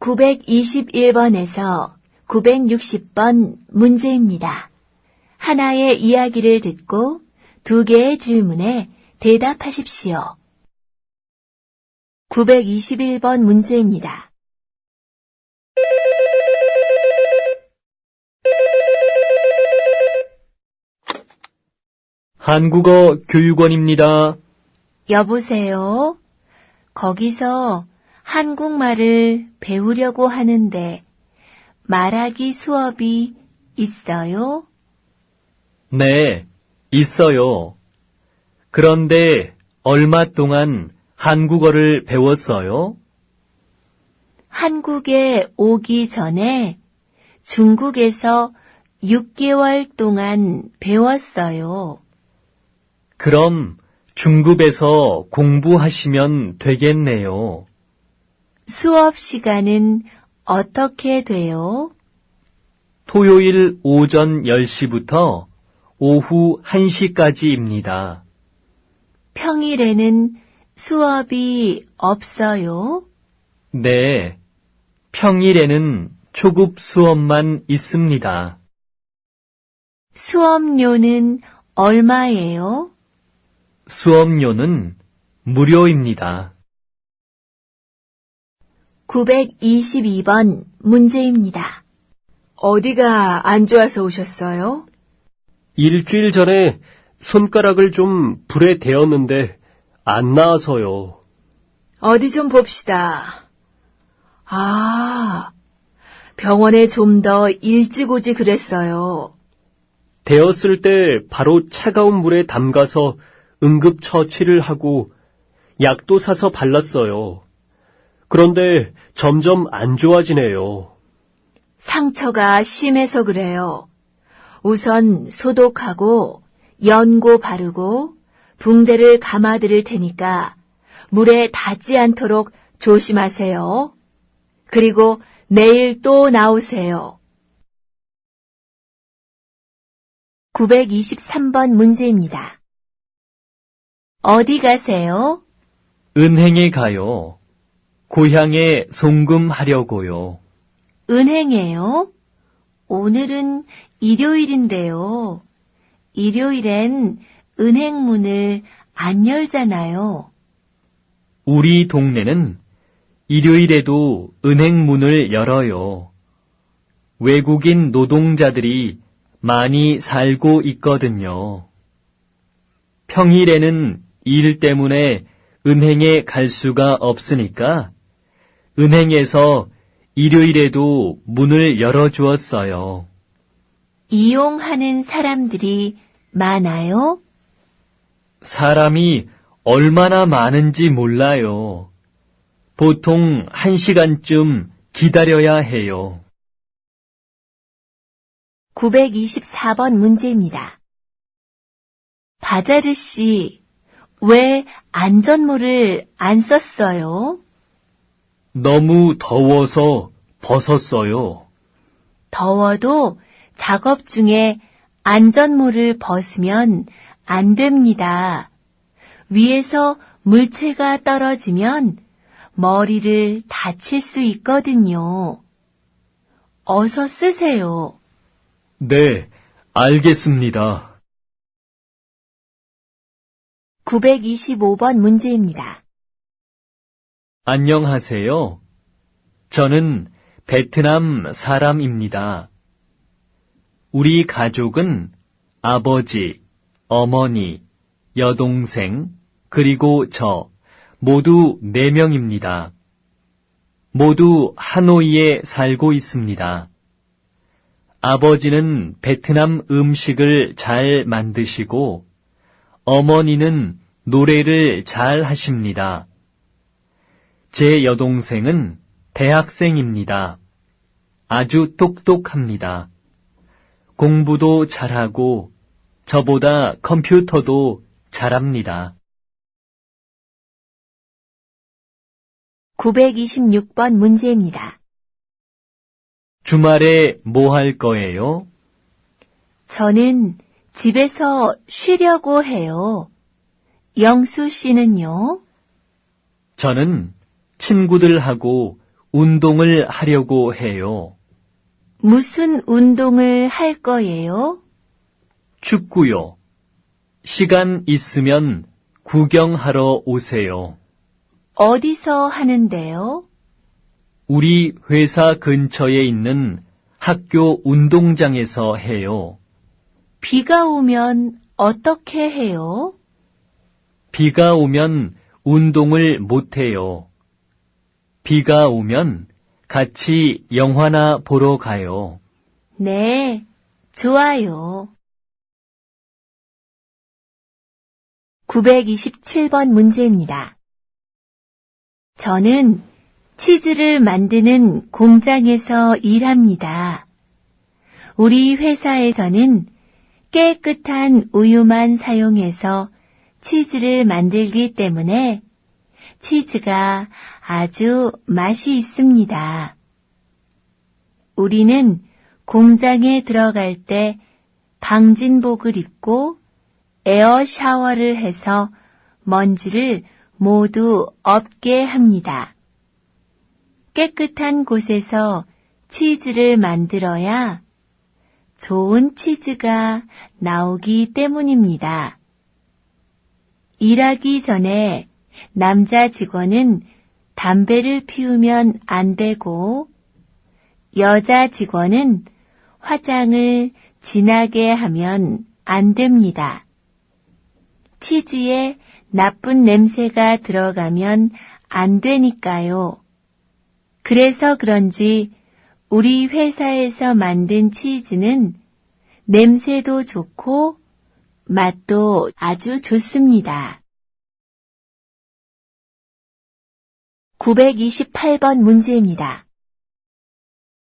921번에서 960번 문제입니다. 하나의 이야기를 듣고 두 개의 질문에 대답하십시오. 921번 문제입니다. 한국어 교육원입니다. 여보세요? 거기서 한국말을 배우려고 하는데 말하기 수업이 있어요? 네, 있어요. 그런데 얼마 동안 한국어를 배웠어요? 한국에 오기 전에 중국에서 6개월 동안 배웠어요. 그럼 중국에서 공부하시면 되겠네요. 수업 시간은 어떻게 돼요? 토요일 오전 10시부터 오후 1시까지입니다. 평일에는 수업이 없어요? 네, 평일에는 초급 수업만 있습니다. 수업료는 얼마예요? 수업료는 무료입니다. 922번 문제입니다. 어디가 안 좋아서 오셨어요? 일주일 전에 손가락을 좀 불에 데웠는데 안 나아서요. 어디 좀 봅시다. 병원에 좀 더 일찍 오지 그랬어요. 데웠을 때 바로 차가운 물에 담가서 응급처치를 하고 약도 사서 발랐어요. 그런데 점점 안 좋아지네요. 상처가 심해서 그래요. 우선 소독하고 연고 바르고 붕대를 감아드릴 테니까 물에 닿지 않도록 조심하세요. 그리고 내일 또 나오세요. 923번 문제입니다. 어디 가세요? 은행에 가요. 고향에 송금하려고요. 은행에요? 오늘은 일요일인데요. 일요일엔 은행 문을 안 열잖아요. 우리 동네는 일요일에도 은행 문을 열어요. 외국인 노동자들이 많이 살고 있거든요. 평일에는 일 때문에 은행에 갈 수가 없으니까 은행에서 일요일에도 문을 열어주었어요. 이용하는 사람들이 많아요? 사람이 얼마나 많은지 몰라요. 보통 1시간쯤 기다려야 해요. 924번 문제입니다. 바자르 씨, 왜 안전모를 안 썼어요? 너무 더워서 벗었어요. 더워도 작업 중에 안전모를 벗으면 안 됩니다. 위에서 물체가 떨어지면 머리를 다칠 수 있거든요. 어서 쓰세요. 네, 알겠습니다. 925번 문제입니다. 안녕하세요. 저는 베트남 사람입니다. 우리 가족은 아버지, 어머니, 여동생, 그리고 저 모두 4명입니다. 모두 하노이에 살고 있습니다. 아버지는 베트남 음식을 잘 만드시고 어머니는 노래를 잘 하십니다. 제 여동생은 대학생입니다. 아주 똑똑합니다. 공부도 잘하고 저보다 컴퓨터도 잘합니다. 926번 문제입니다. 주말에 뭐 할 거예요? 저는 집에서 쉬려고 해요. 영수 씨는요? 저는 친구들하고 운동을 하려고 해요. 무슨 운동을 할 거예요? 축구요. 시간 있으면 구경하러 오세요. 어디서 하는데요? 우리 회사 근처에 있는 학교 운동장에서 해요. 비가 오면 어떻게 해요? 비가 오면 운동을 못 해요. 비가 오면 같이 영화나 보러 가요. 네, 좋아요. 927번 문제입니다. 저는 치즈를 만드는 공장에서 일합니다. 우리 회사에서는 깨끗한 우유만 사용해서 치즈를 만들기 때문에 치즈가 아주 맛이 있습니다. 우리는 공장에 들어갈 때 방진복을 입고 에어 샤워를 해서 먼지를 모두 없게 합니다. 깨끗한 곳에서 치즈를 만들어야 좋은 치즈가 나오기 때문입니다. 일하기 전에 남자 직원은 담배를 피우면 안 되고 여자 직원은 화장을 진하게 하면 안 됩니다. 치즈에 나쁜 냄새가 들어가면 안 되니까요. 그래서 그런지 우리 회사에서 만든 치즈는 냄새도 좋고 맛도 아주 좋습니다. 928번 문제입니다.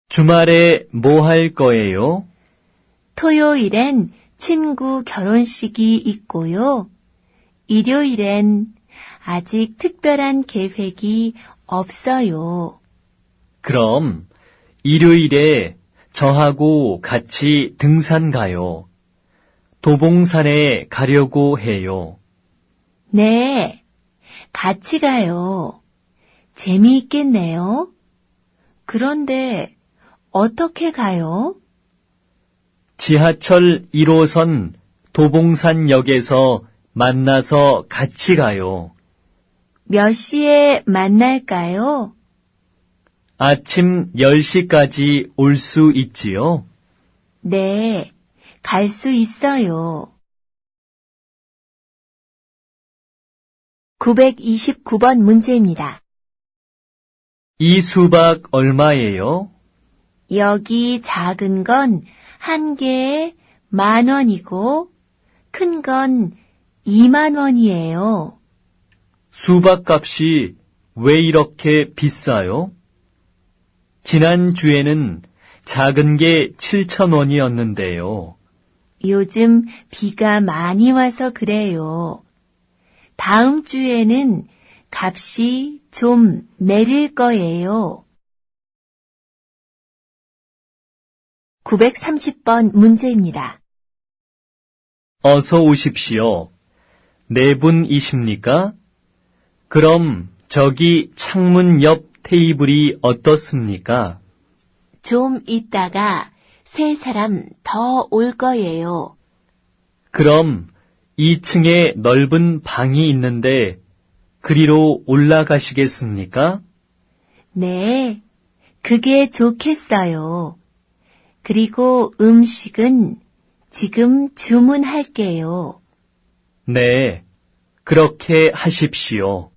주말에 뭐 할 거예요? 토요일엔 친구 결혼식이 있고요. 일요일엔 아직 특별한 계획이 없어요. 그럼 일요일에 저하고 같이 등산 가요. 도봉산에 가려고 해요. 네, 같이 가요. 재미있겠네요. 그런데 어떻게 가요? 지하철 1호선 도봉산역에서 만나서 같이 가요. 몇 시에 만날까요? 아침 10시까지 올 수 있지요? 네, 갈 수 있어요. 929번 문제입니다. 이 수박 얼마예요? 여기 작은 건 한 개에 10,000원이고 큰 건 20,000원이에요. 수박값이 왜 이렇게 비싸요? 지난주에는 작은 게 7,000원이었는데요. 요즘 비가 많이 와서 그래요. 다음 주에는 값이 좀 내릴 거예요. 930번 문제입니다. 어서 오십시오. 네 분이십니까? 그럼 저기 창문 옆 테이블이 어떻습니까? 좀 있다가 3사람 더 올 거예요. 그럼 2층에 넓은 방이 있는데 그리로 올라가시겠습니까? 네, 그게 좋겠어요. 그리고 음식은 지금 주문할게요. 네, 그렇게 하십시오.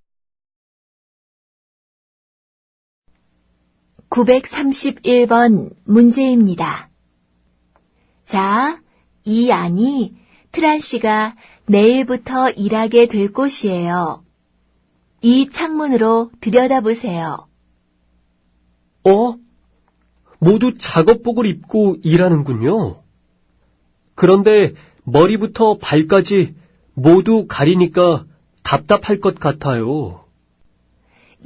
931번 문제입니다. 자, 이 안이 트란 씨가 내일부터 일하게 될 곳이에요. 이 창문으로 들여다보세요. 모두 작업복을 입고 일하는군요. 그런데 머리부터 발까지 모두 가리니까 답답할 것 같아요.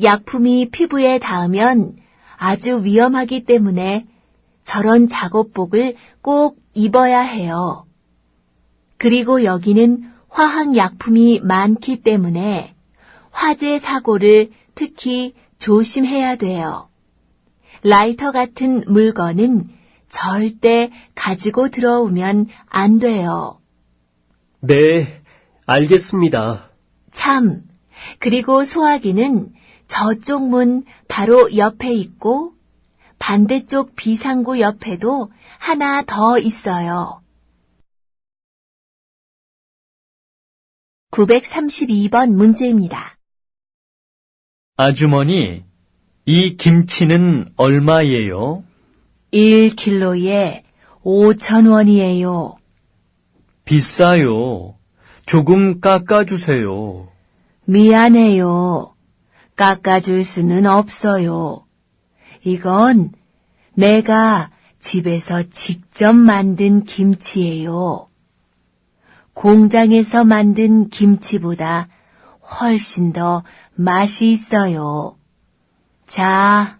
약품이 피부에 닿으면 아주 위험하기 때문에 저런 작업복을 꼭 입어야 해요. 그리고 여기는 화학약품이 많기 때문에 화재 사고를 특히 조심해야 돼요. 라이터 같은 물건은 절대 가지고 들어오면 안 돼요. 네, 알겠습니다. 참, 그리고 소화기는 저쪽 문 바로 옆에 있고 반대쪽 비상구 옆에도 하나 더 있어요. 932번 문제입니다. 아주머니, 이 김치는 얼마예요? 1킬로에 5,000원이에요. 비싸요. 조금 깎아주세요. 미안해요. 깎아줄 수는 없어요. 이건 내가 집에서 직접 만든 김치예요. 공장에서 만든 김치보다 훨씬 더 맛이 있어요. 자,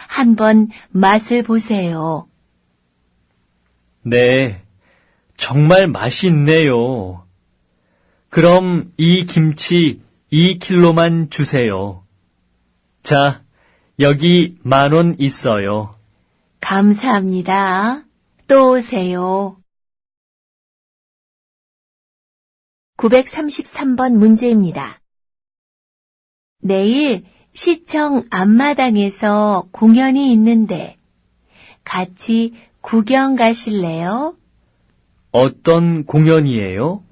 한번 맛을 보세요. 네, 정말 맛있네요. 그럼 이 김치 2킬로만 주세요. 자, 여기 10,000원 있어요. 감사합니다. 또 오세요. 933번 문제입니다. 내일 시청 앞마당에서 공연이 있는데 같이 구경 가실래요? 어떤 공연이에요?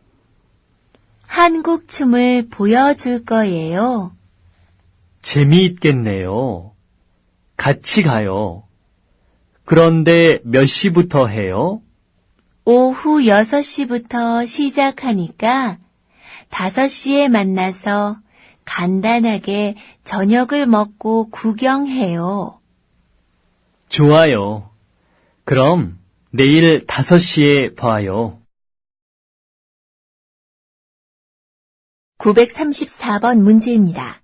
한국 춤을 보여줄 거예요. 재미있겠네요. 같이 가요. 그런데 몇 시부터 해요? 오후 6시부터 시작하니까 5시에 만나서 간단하게 저녁을 먹고 구경해요. 좋아요. 그럼 내일 5시에 봐요. 934번 문제입니다.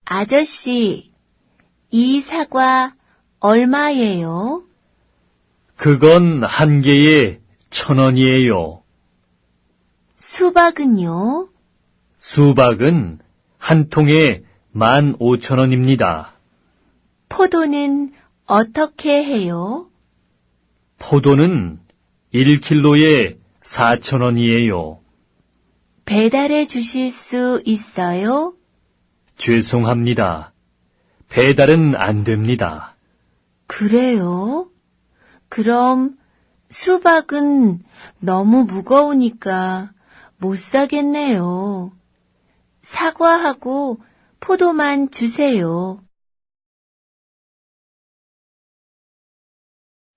아저씨, 이 사과 얼마예요? 그건 한 개에 1,000원이에요. 수박은요? 수박은 한 통에 15,000원입니다. 포도는 어떻게 해요? 포도는 1킬로에 4,000원이에요. 배달해 주실 수 있어요? 죄송합니다. 배달은 안 됩니다. 그래요? 그럼 수박은 너무 무거우니까 못 사겠네요. 사과하고 포도만 주세요.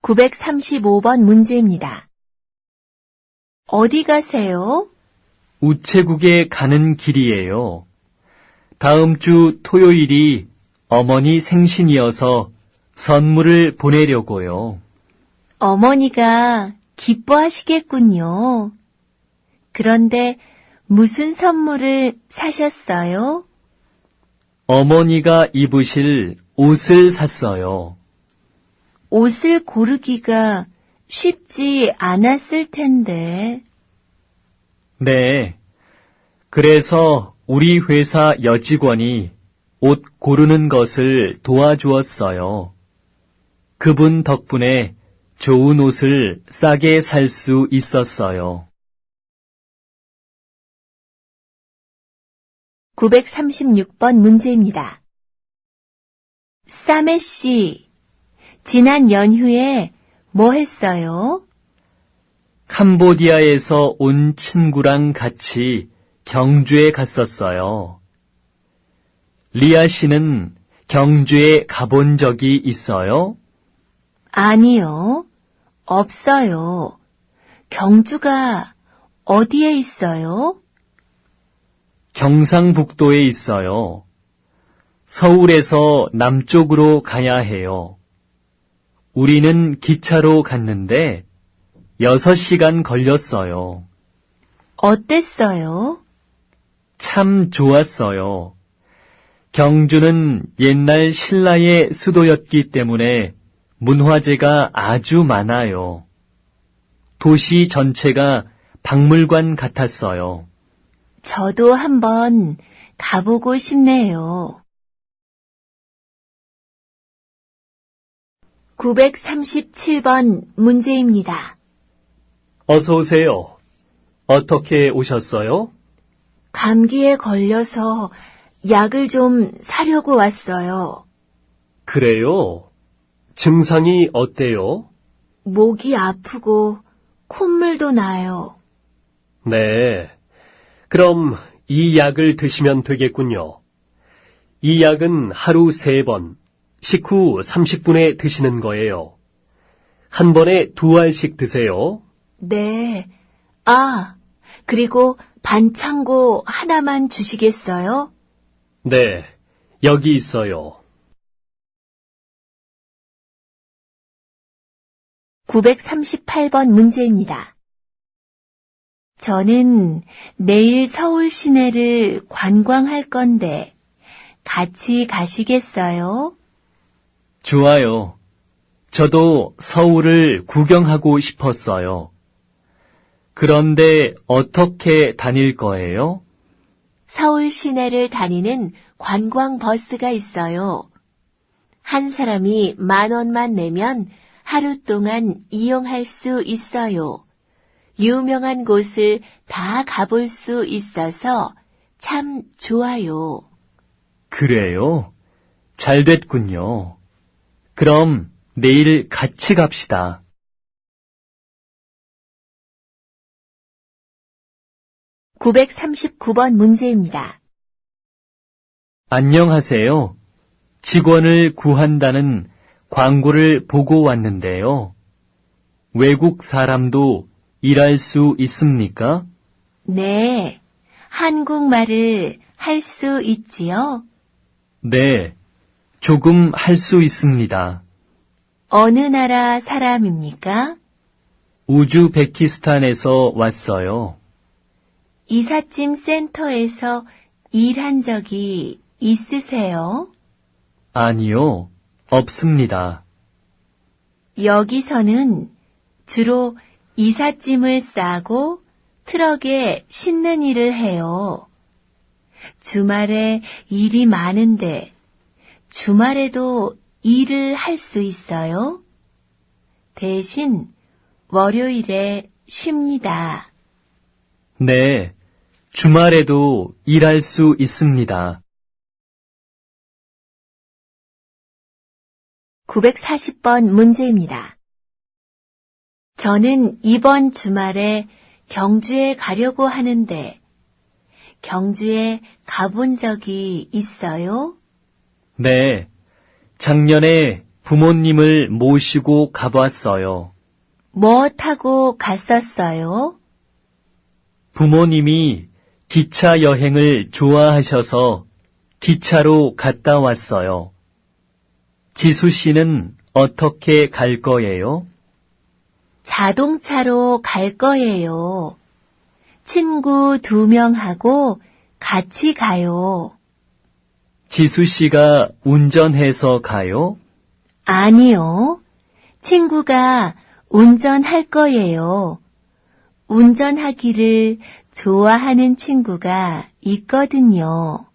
935번 문제입니다. 어디 가세요? 우체국에 가는 길이에요. 다음 주 토요일이 어머니 생신이어서 선물을 보내려고요. 어머니가 기뻐하시겠군요. 그런데 무슨 선물을 사셨어요? 어머니가 입으실 옷을 샀어요. 옷을 고르기가 쉽지 않았을 텐데. 네. 그래서 우리 회사 여직원이 옷 고르는 것을 도와주었어요. 그분 덕분에 좋은 옷을 싸게 살 수 있었어요. 936번 문제입니다. 싸매 씨, 지난 연휴에 뭐 했어요? 캄보디아에서 온 친구랑 같이 경주에 갔었어요. 리아 씨는 경주에 가본 적이 있어요? 아니요, 없어요. 경주가 어디에 있어요? 경상북도에 있어요. 서울에서 남쪽으로 가야 해요. 우리는 기차로 갔는데 6시간 걸렸어요. 어땠어요? 참 좋았어요. 경주는 옛날 신라의 수도였기 때문에 문화재가 아주 많아요. 도시 전체가 박물관 같았어요. 저도 한번 가보고 싶네요. 937번 문제입니다. 어서 오세요. 어떻게 오셨어요? 감기에 걸려서 약을 좀 사려고 왔어요. 그래요? 증상이 어때요? 목이 아프고 콧물도 나요. 네. 그럼 이 약을 드시면 되겠군요. 이 약은 하루 3번, 식후 30분에 드시는 거예요. 한 번에 2알씩 드세요. 네. 그리고 반창고 하나만 주시겠어요? 네, 여기 있어요. 938번 문제입니다. 저는 내일 서울 시내를 관광할 건데 같이 가시겠어요? 좋아요. 저도 서울을 구경하고 싶었어요. 그런데 어떻게 다닐 거예요? 서울 시내를 다니는 관광버스가 있어요. 한 사람이 10,000원만 내면 하루 동안 이용할 수 있어요. 유명한 곳을 다 가볼 수 있어서 참 좋아요. 그래요? 잘 됐군요. 그럼 내일 같이 갑시다. 939번 문제입니다. 안녕하세요. 직원을 구한다는 광고를 보고 왔는데요. 외국 사람도 일할 수 있습니까? 네, 한국말을 할 수 있지요? 네, 조금 할 수 있습니다. 어느 나라 사람입니까? 우즈베키스탄에서 왔어요. 이삿짐 센터에서 일한 적이 있으세요? 아니요, 없습니다. 여기서는 주로 이삿짐을 싸고 트럭에 싣는 일을 해요. 주말에 일이 많은데 주말에도 일을 할 수 있어요? 대신 월요일에 쉽니다. 네, 주말에도 일할 수 있습니다. 940번 문제입니다. 저는 이번 주말에 경주에 가려고 하는데 경주에 가본 적이 있어요? 네, 작년에 부모님을 모시고 가봤어요. 뭐 타고 갔었어요? 부모님이 기차 여행을 좋아하셔서 기차로 갔다 왔어요. 지수 씨는 어떻게 갈 거예요? 자동차로 갈 거예요. 친구 2명하고 같이 가요. 지수 씨가 운전해서 가요? 아니요. 친구가 운전할 거예요. 운전하기를 좋아하는 친구가 있거든요.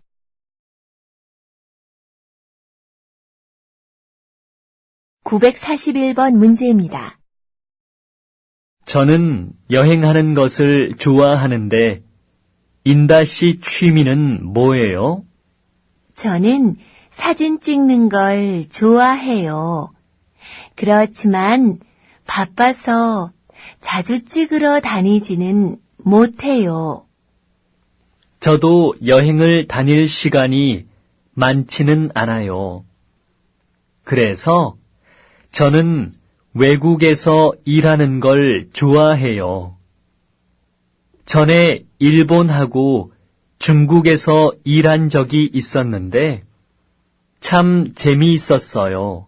941번 문제입니다. 저는 여행하는 것을 좋아하는데 인다 씨 취미는 뭐예요? 저는 사진 찍는 걸 좋아해요. 그렇지만 바빠서 자주 찍으러 다니지는 못해요. 저도 여행을 다닐 시간이 많지는 않아요. 그래서 저는 외국에서 일하는 걸 좋아해요. 전에 일본하고 중국에서 일한 적이 있었는데 참 재미있었어요.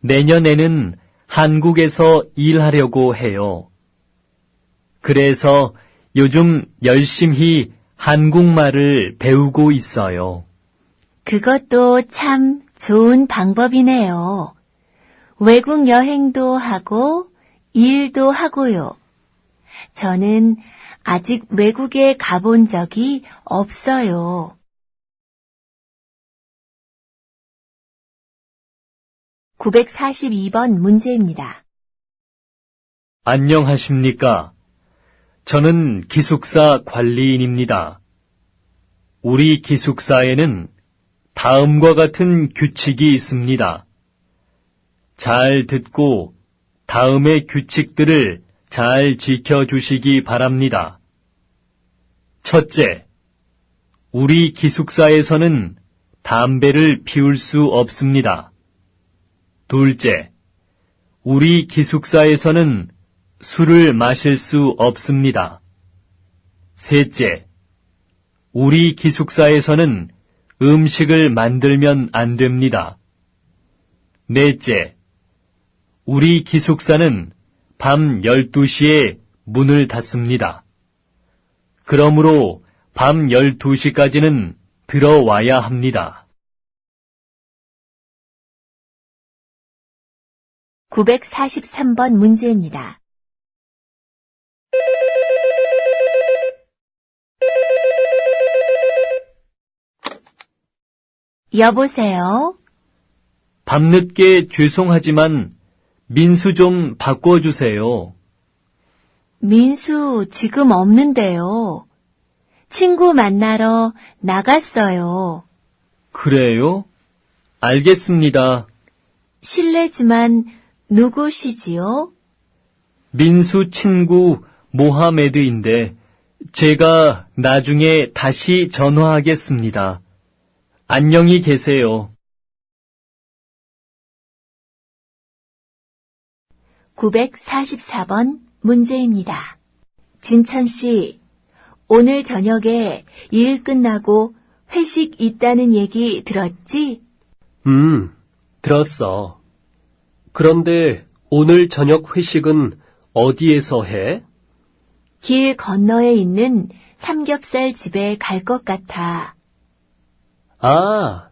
내년에는 한국에서 일하려고 해요. 그래서 요즘 열심히 한국말을 배우고 있어요. 그것도 참 좋은 방법이네요. 외국 여행도 하고 일도 하고요. 저는 아직 외국에 가본 적이 없어요. 942번 문제입니다. 안녕하십니까? 저는 기숙사 관리인입니다. 우리 기숙사에는 다음과 같은 규칙이 있습니다. 잘 듣고 다음의 규칙들을 잘 지켜주시기 바랍니다. 첫째, 우리 기숙사에서는 담배를 피울 수 없습니다. 둘째, 우리 기숙사에서는 술을 마실 수 없습니다. 셋째, 우리 기숙사에서는 음식을 만들면 안 됩니다. 넷째, 우리 기숙사는 밤 12시에 문을 닫습니다. 그러므로 밤 12시까지는 들어와야 합니다. 943번 문제입니다. 여보세요? 밤늦게 죄송하지만 민수 좀 바꿔주세요. 민수 지금 없는데요. 친구 만나러 나갔어요. 그래요? 알겠습니다. 실례지만 누구시지요? 민수 친구 모하메드인데 제가 나중에 다시 전화하겠습니다. 안녕히 계세요. 944번 문제입니다. 진천 씨, 오늘 저녁에 일 끝나고 회식 있다는 얘기 들었지? 들었어. 그런데 오늘 저녁 회식은 어디에서 해? 길 건너에 있는 삼겹살 집에 갈 것 같아. 아,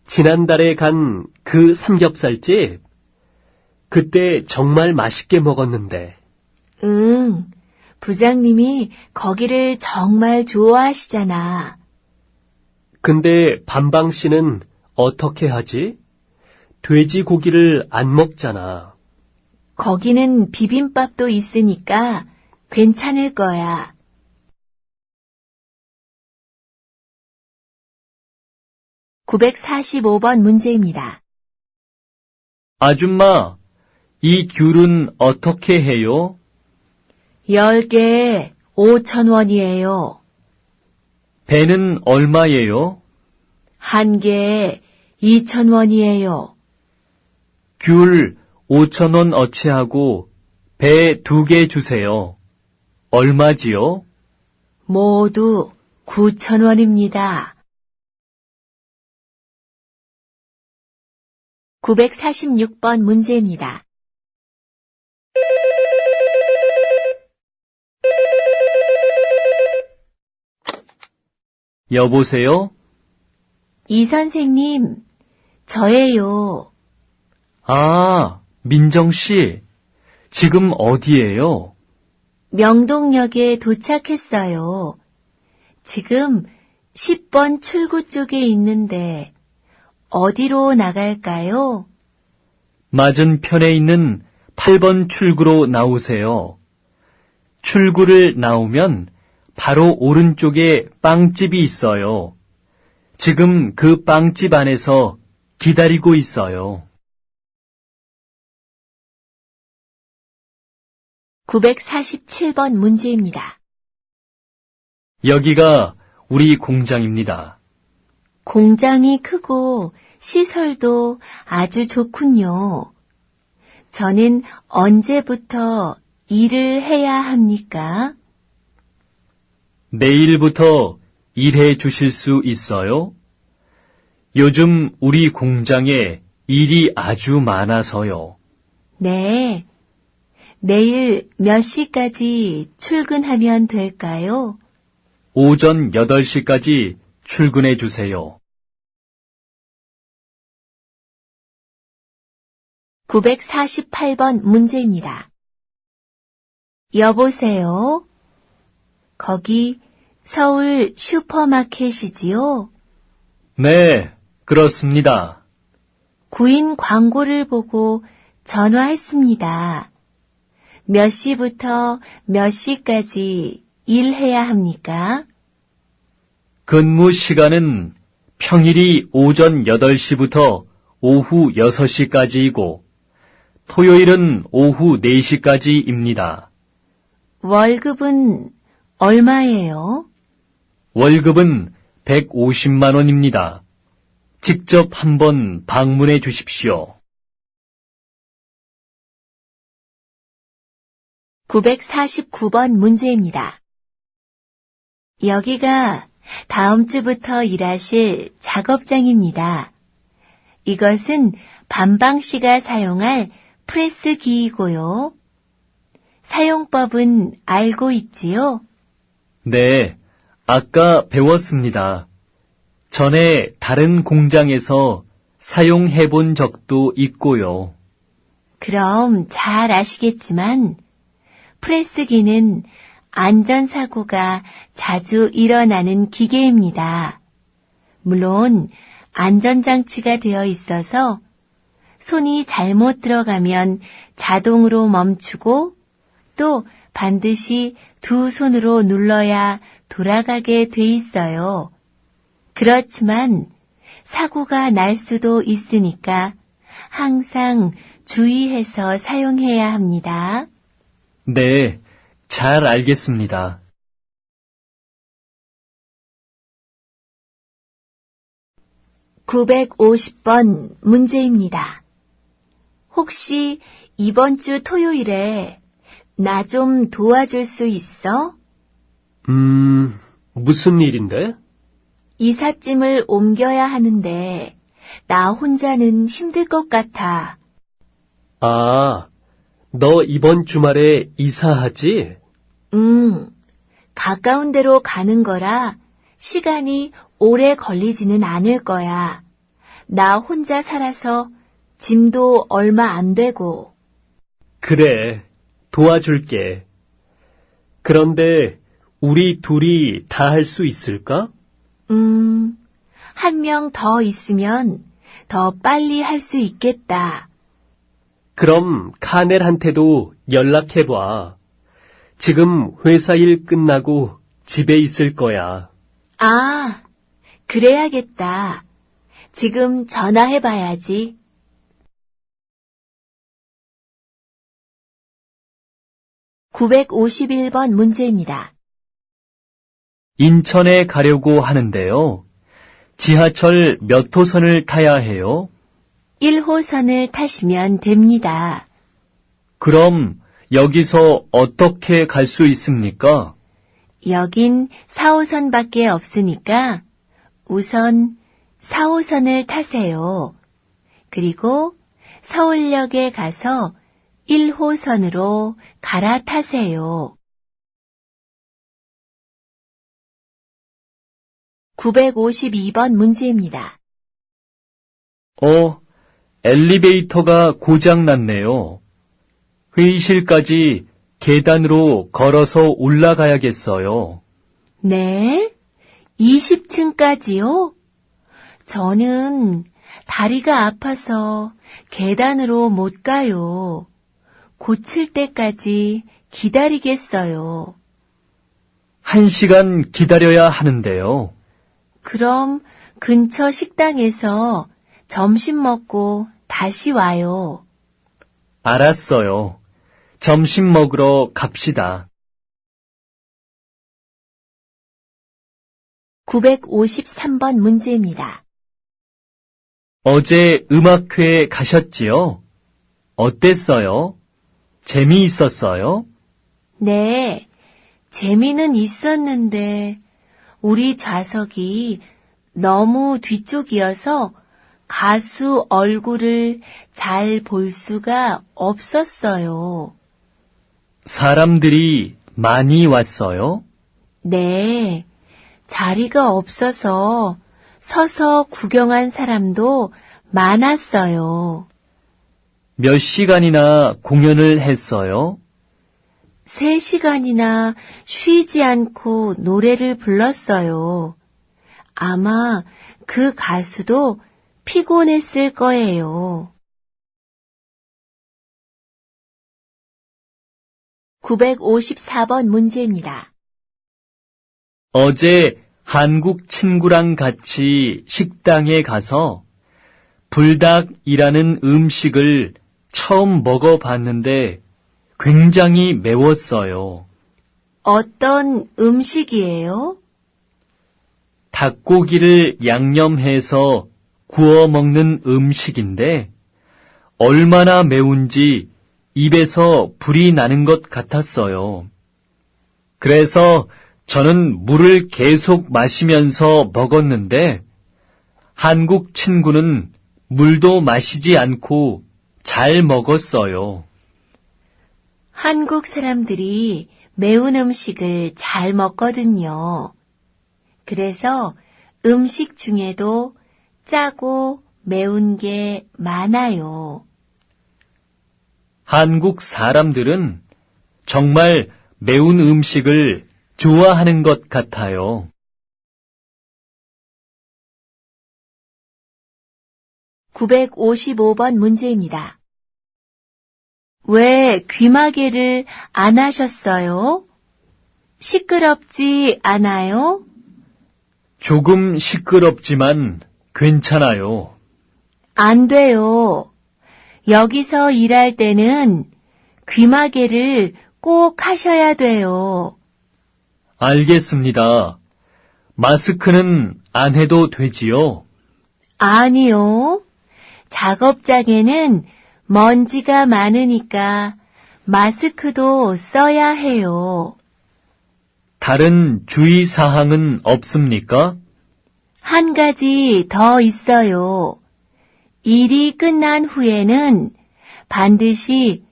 지난달에 간 그 삼겹살집? 그때 정말 맛있게 먹었는데. 응, 부장님이 거기를 정말 좋아하시잖아. 근데 반방 씨는 어떻게 하지? 돼지고기를 안 먹잖아. 거기는 비빔밥도 있으니까 괜찮을 거야. 945번 문제입니다. 아줌마, 이 귤은 어떻게 해요? 10개에 5,000원이에요. 배는 얼마예요? 한 개에 2,000원이에요. 귤 5,000원 어치하고 배 2개 주세요. 얼마지요? 모두 9,000원입니다. 946번 문제입니다. 여보세요? 이 선생님, 저예요. 아, 민정씨. 지금 어디예요? 명동역에 도착했어요. 지금 10번 출구 쪽에 있는데 어디로 나갈까요? 맞은편에 있는 8번 출구로 나오세요. 출구를 나오면 바로 오른쪽에 빵집이 있어요. 지금 그 빵집 안에서 기다리고 있어요. 947번 문제입니다. 여기가 우리 공장입니다. 공장이 크고 시설도 아주 좋군요. 저는 언제부터 일을 해야 합니까? 내일부터 일해 주실 수 있어요? 요즘 우리 공장에 일이 아주 많아서요. 네. 내일 몇 시까지 출근하면 될까요? 오전 8시까지 출근해 주세요. 948번 문제입니다. 여보세요? 거기 서울 슈퍼마켓이지요? 네, 그렇습니다. 구인 광고를 보고 전화했습니다. 몇 시부터 몇 시까지 일해야 합니까? 근무 시간은 평일이 오전 8시부터 오후 6시까지이고 토요일은 오후 4시까지입니다. 월급은 얼마예요? 월급은 150만 원입니다. 직접 한번 방문해 주십시오. 949번 문제입니다. 여기가 다음 주부터 일하실 작업장입니다. 이것은 반방 씨가 사용할 프레스기이고요. 사용법은 알고 있지요? 네, 아까 배웠습니다. 전에 다른 공장에서 사용해 본 적도 있고요. 그럼 잘 아시겠지만 프레스기는 안전사고가 자주 일어나는 기계입니다. 물론 안전장치가 되어 있어서 손이 잘못 들어가면 자동으로 멈추고 또 반드시 두 손으로 눌러야 돌아가게 돼 있어요. 그렇지만 사고가 날 수도 있으니까 항상 주의해서 사용해야 합니다. 네, 잘 알겠습니다. 950번 문제입니다. 혹시 이번 주 토요일에 나 좀 도와줄 수 있어? 무슨 일인데? 이삿짐을 옮겨야 하는데 나 혼자는 힘들 것 같아. 아, 너 이번 주말에 이사하지? 가까운 데로 가는 거라 시간이 오래 걸리지는 않을 거야. 나 혼자 살아서 짐도 얼마 안 되고. 그래, 도와줄게. 그런데 우리 둘이 다 할 수 있을까? 한 명 더 있으면 더 빨리 할 수 있겠다. 그럼 카넬한테도 연락해봐. 지금 회사 일 끝나고 집에 있을 거야. 아, 그래야겠다. 지금 전화해봐야지. 951번 문제입니다. 인천에 가려고 하는데요. 지하철 몇 호선을 타야 해요? 1호선을 타시면 됩니다. 그럼 여기서 어떻게 갈 수 있습니까? 여긴 4호선밖에 없으니까 우선 4호선을 타세요. 그리고 서울역에 가서 1호선으로 갈아타세요. 952번 문제입니다. 엘리베이터가 고장났네요. 회의실까지 계단으로 걸어서 올라가야겠어요. 네? 20층까지요? 저는 다리가 아파서 계단으로 못 가요. 고칠 때까지 기다리겠어요. 1시간 기다려야 하는데요. 그럼 근처 식당에서 점심 먹고 다시 와요. 알았어요. 점심 먹으러 갑시다. 953번 문제입니다. 어제 음악회에 가셨지요? 어땠어요? 재미있었어요? 네, 재미는 있었는데 우리 좌석이 너무 뒤쪽이어서 가수 얼굴을 잘 볼 수가 없었어요. 사람들이 많이 왔어요? 네, 자리가 없어서 서서 구경한 사람도 많았어요. 몇 시간이나 공연을 했어요? 3시간이나 쉬지 않고 노래를 불렀어요. 아마 그 가수도 피곤했을 거예요. 954번 문제입니다. 어제 한국 친구랑 같이 식당에 가서 불닭이라는 음식을 처음 먹어봤는데 굉장히 매웠어요. 어떤 음식이에요? 닭고기를 양념해서 구워 먹는 음식인데 얼마나 매운지 입에서 불이 나는 것 같았어요. 그래서 저는 물을 계속 마시면서 먹었는데 한국 친구는 물도 마시지 않고 잘 먹었어요. 한국 사람들이 매운 음식을 잘 먹거든요. 그래서 음식 중에도 짜고 매운 게 많아요. 한국 사람들은 정말 매운 음식을 좋아하는 것 같아요. 955번 문제입니다. 왜 귀마개를 안 하셨어요? 시끄럽지 않아요? 조금 시끄럽지만 괜찮아요. 안 돼요. 여기서 일할 때는 귀마개를 꼭 하셔야 돼요. 알겠습니다. 마스크는 안 해도 되지요? 아니요. 작업장에는 먼지가 많으니까 마스크도 써야 해요. 다른 주의사항은 없습니까? 한 가지 더 있어요. 일이 끝난 후에는 반드시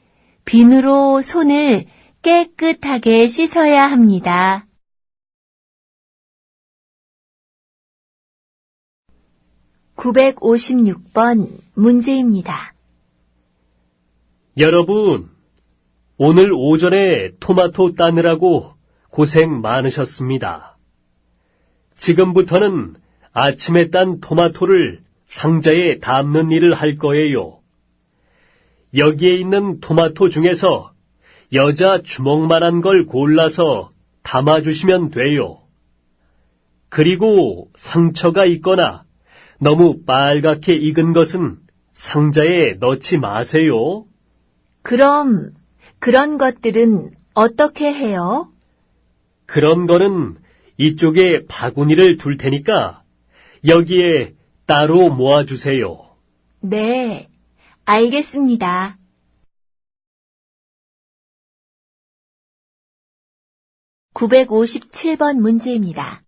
비누로 손을 깨끗하게 씻어야 합니다. 956번 문제입니다. 여러분, 오늘 오전에 토마토 따느라고 고생 많으셨습니다. 지금부터는 아침에 딴 토마토를 상자에 담는 일을 할 거예요. 여기에 있는 토마토 중에서 여자 주먹만한 걸 골라서 담아주시면 돼요. 그리고 상처가 있거나 너무 빨갛게 익은 것은 상자에 넣지 마세요. 그럼 그런 것들은 어떻게 해요? 그런 거는 이쪽에 바구니를 둘 테니까 여기에 따로 모아주세요. 네, 알겠습니다. 957번 문제입니다.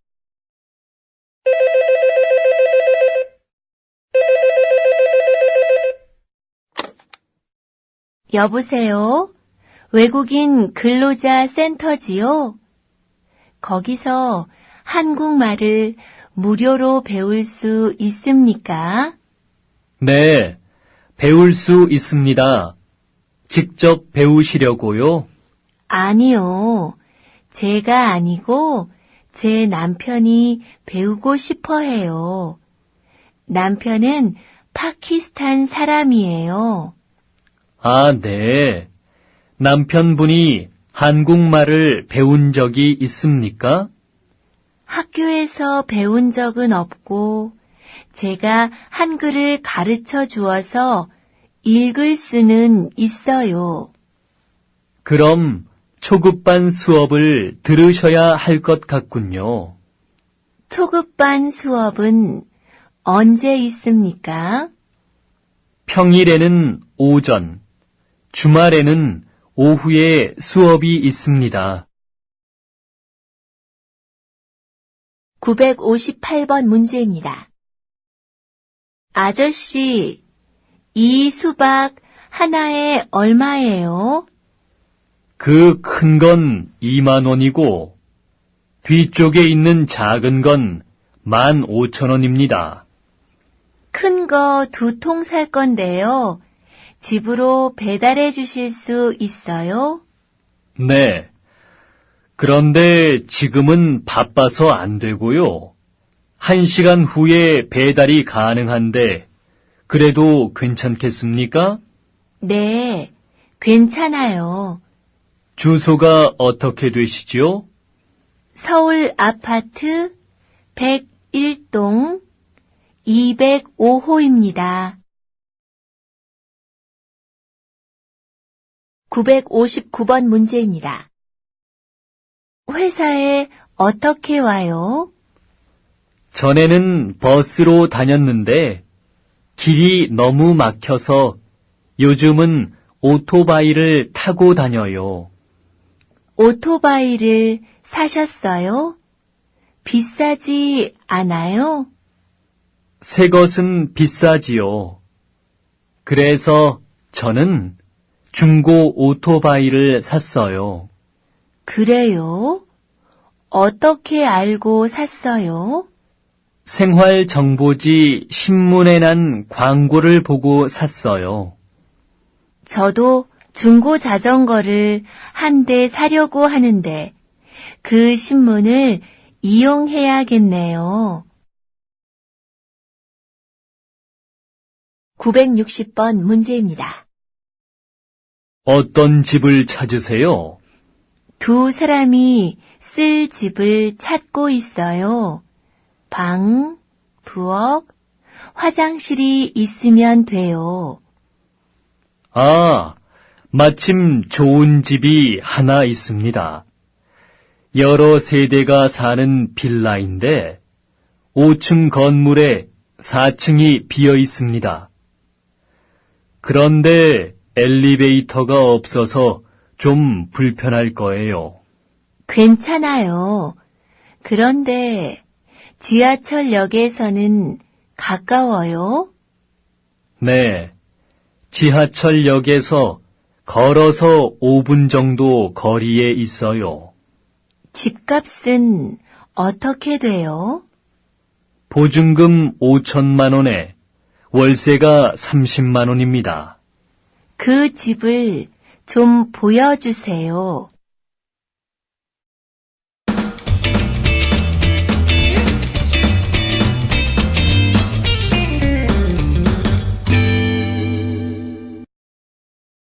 여보세요? 외국인 근로자 센터지요? 거기서 한국말을 무료로 배울 수 있습니까? 네, 배울 수 있습니다. 직접 배우시려고요? 아니요. 제가 아니고 제 남편이 배우고 싶어 해요. 남편은 파키스탄 사람이에요. 아, 네. 남편분이 한국말을 배운 적이 있습니까? 학교에서 배운 적은 없고 제가 한글을 가르쳐 주어서 읽을 수는 있어요. 그럼 초급반 수업을 들으셔야 할 것 같군요. 초급반 수업은 언제 있습니까? 평일에는 오전, 주말에는 오후에 수업이 있습니다. 958번 문제입니다. 아저씨, 이 수박 하나에 얼마예요? 그 큰 건 2만 원이고 뒤쪽에 있는 작은 건 15,000원입니다. 큰 거 2통 살 건데요. 집으로 배달해 주실 수 있어요? 네. 그런데 지금은 바빠서 안 되고요. 1시간 후에 배달이 가능한데 그래도 괜찮겠습니까? 네, 괜찮아요. 주소가 어떻게 되시지요? 서울 아파트 101동 205호입니다. 959번 문제입니다. 회사에 어떻게 와요? 전에는 버스로 다녔는데 길이 너무 막혀서 요즘은 오토바이를 타고 다녀요. 오토바이를 사셨어요? 비싸지 않아요? 새 것은 비싸지요. 그래서 저는 중고 오토바이를 샀어요. 그래요? 어떻게 알고 샀어요? 생활정보지 신문에 난 광고를 보고 샀어요. 저도 중고 자전거를 한 대 사려고 하는데 그 신문을 이용해야겠네요. 960번 문제입니다. 어떤 집을 찾으세요? 두 사람이 쓸 집을 찾고 있어요. 방, 부엌, 화장실이 있으면 돼요. 아, 마침 좋은 집이 하나 있습니다. 여러 세대가 사는 빌라인데 5층 건물에 4층이 비어 있습니다. 그런데 엘리베이터가 없어서 좀 불편할 거예요. 괜찮아요. 그런데 지하철역에서는 가까워요? 네, 지하철역에서 걸어서 5분 정도 거리에 있어요. 집값은 어떻게 돼요? 보증금 5천만 원에 월세가 30만 원입니다. 그 집을 좀 보여주세요.